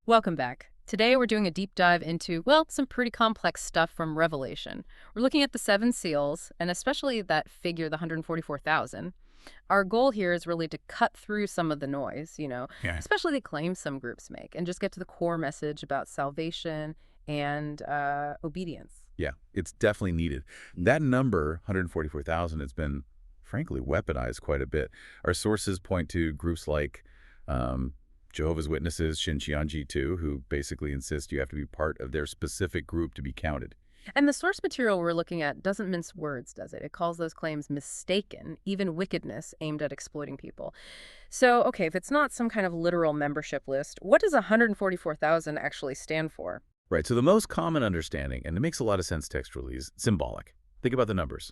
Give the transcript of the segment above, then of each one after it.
Welcome back. Today we're doing a deep dive into, well, some pretty complex stuff from Revelation. We're looking at the seven seals, and especially that figure, the 144,000. Our goal here is really to cut through some of the noise, Yeah. especially the claims some groups make, and just get to the core message about salvation and obedience. Yeah, it's definitely needed. That number, 144,000, has been, frankly, weaponized quite a bit. Our sources point to groups like Jehovah's Witnesses, Shincheonji too, who basically insist you have to be part of their specific group to be counted. And the source material we're looking at doesn't mince words, does it? It calls those claims mistaken, even wickedness aimed at exploiting people. So, okay, if it's not some kind of literal membership list, what does 144,000 actually stand for? Right, so the most common understanding, and it makes a lot of sense textually, is symbolic. Think about the numbers.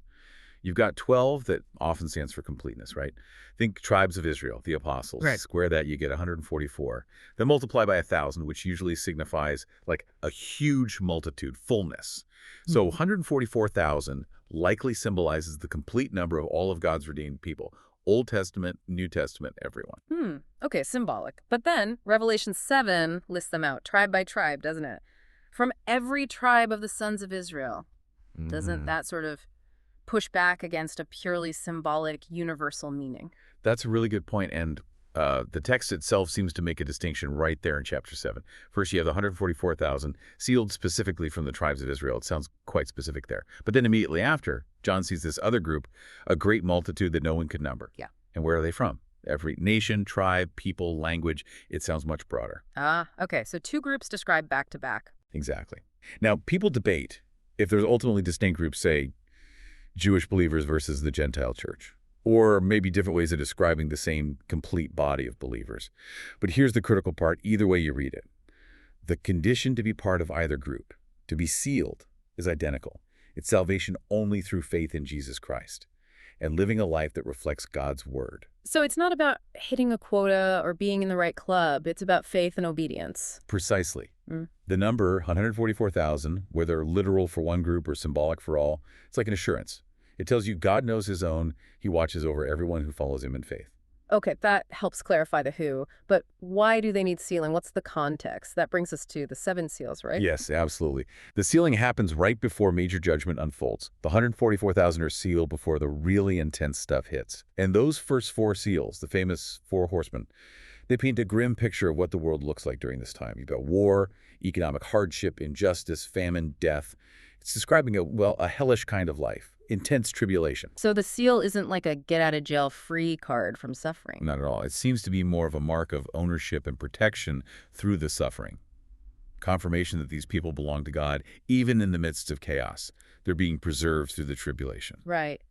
You've got 12 that often stands for completeness, right? Think tribes of Israel, the apostles. Right. Square that, you get 144. Then multiply by 1,000, which usually signifies like a huge multitude, fullness. So 144,000 likely symbolizes the complete number of all of God's redeemed people. Old Testament, New Testament, everyone. Okay, symbolic. But then Revelation 7 lists them out, tribe by tribe, doesn't it? From every tribe of the sons of Israel. Doesn't that sort of push back against a purely symbolic, universal meaning? That's a really good point, and the text itself seems to make a distinction right there in chapter 7. First, you have the 144,000 sealed specifically from the tribes of Israel. It sounds quite specific there. But then immediately after, John sees this other group, a great multitude that no one could number. Yeah. And where are they from? Every nation, tribe, people, language. It sounds much broader. Okay, so two groups described back to back. Exactly. Now, people debate if there's ultimately distinct groups, say, Jewish believers versus the Gentile church, or maybe different ways of describing the same complete body of believers. But here's the critical part, either way you read it. The condition to be part of either group, to be sealed, is identical. It's salvation only through faith in Jesus Christ and living a life that reflects God's word. So it's not about hitting a quota or being in the right club. It's about faith and obedience. Precisely. The number, 144,000, whether literal for one group or symbolic for all, it's like an assurance. It tells you God knows his own. He watches over everyone who follows him in faith. Okay, that helps clarify the who, but why do they need sealing? What's the context? That brings us to the seven seals, right? Yes, absolutely. The sealing happens right before major judgment unfolds. The 144,000 are sealed before the really intense stuff hits. And those first four seals, the famous four horsemen, they paint a grim picture of what the world looks like during this time. You've got war, economic hardship, injustice, famine, death. It's describing a hellish kind of life. Intense tribulation. So the seal isn't like a get-out-of-jail-free card from suffering. Not at all. It seems to be more of a mark of ownership and protection through the suffering. Confirmation that these people belong to God, even in the midst of chaos. They're being preserved through the tribulation. Right.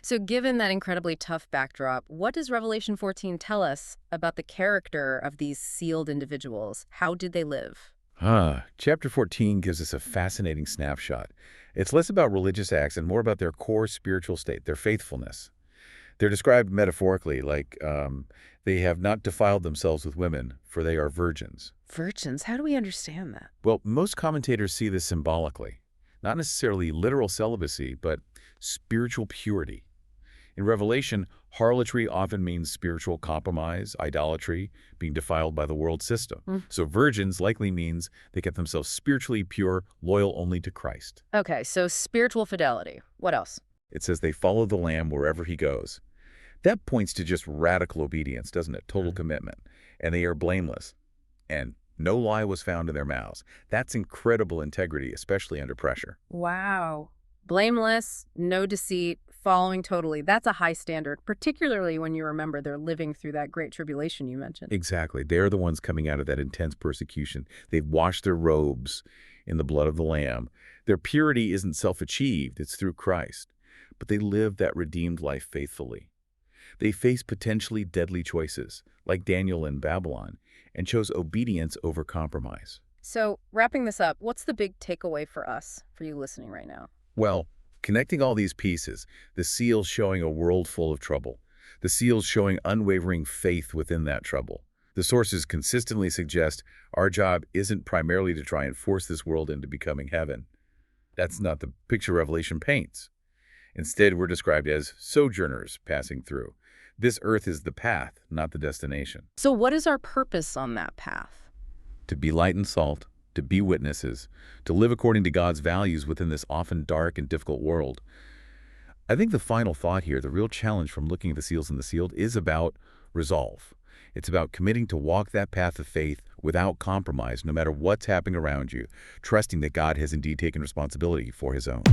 So given that incredibly tough backdrop, what does Revelation 14 tell us about the character of these sealed individuals? How did they live? Chapter 14 gives us a fascinating snapshot. It's less about religious acts and more about their core spiritual state, their faithfulness. They're described metaphorically like they have not defiled themselves with women, for they are virgins. Virgins? How do we understand that? Well, most commentators see this symbolically. Not necessarily literal celibacy, but spiritual purity. In Revelation, harlotry often means spiritual compromise, idolatry, being defiled by the world system. So virgins likely means they kept themselves spiritually pure, loyal only to Christ. Okay, so spiritual fidelity. What else? It says they follow the Lamb wherever he goes. That points to just radical obedience, doesn't it? Total commitment. And they are blameless. And no lie was found in their mouths. That's incredible integrity, especially under pressure. Wow. Blameless, no deceit, following totally. That's a high standard, particularly when you remember they're living through that great tribulation you mentioned. Exactly. They're the ones coming out of that intense persecution. They've washed their robes in the blood of the Lamb. Their purity isn't self-achieved. It's through Christ. But they live that redeemed life faithfully. They face potentially deadly choices, like Daniel in Babylon, and chose obedience over compromise. So, wrapping this up, what's the big takeaway for us, for you listening right now? Well, connecting all these pieces, the seals showing a world full of trouble, the seals showing unwavering faith within that trouble. The sources consistently suggest our job isn't primarily to try and force this world into becoming heaven. That's not the picture Revelation paints. Instead, we're described as sojourners passing through. This earth is the path, not the destination. So what is our purpose on that path? To be light and salt, to be witnesses, to live according to God's values within this often dark and difficult world. I think the final thought here, the real challenge from looking at the seals and the sealed, is about resolve. It's about committing to walk that path of faith without compromise, no matter what's happening around you, trusting that God has indeed taken responsibility for his own.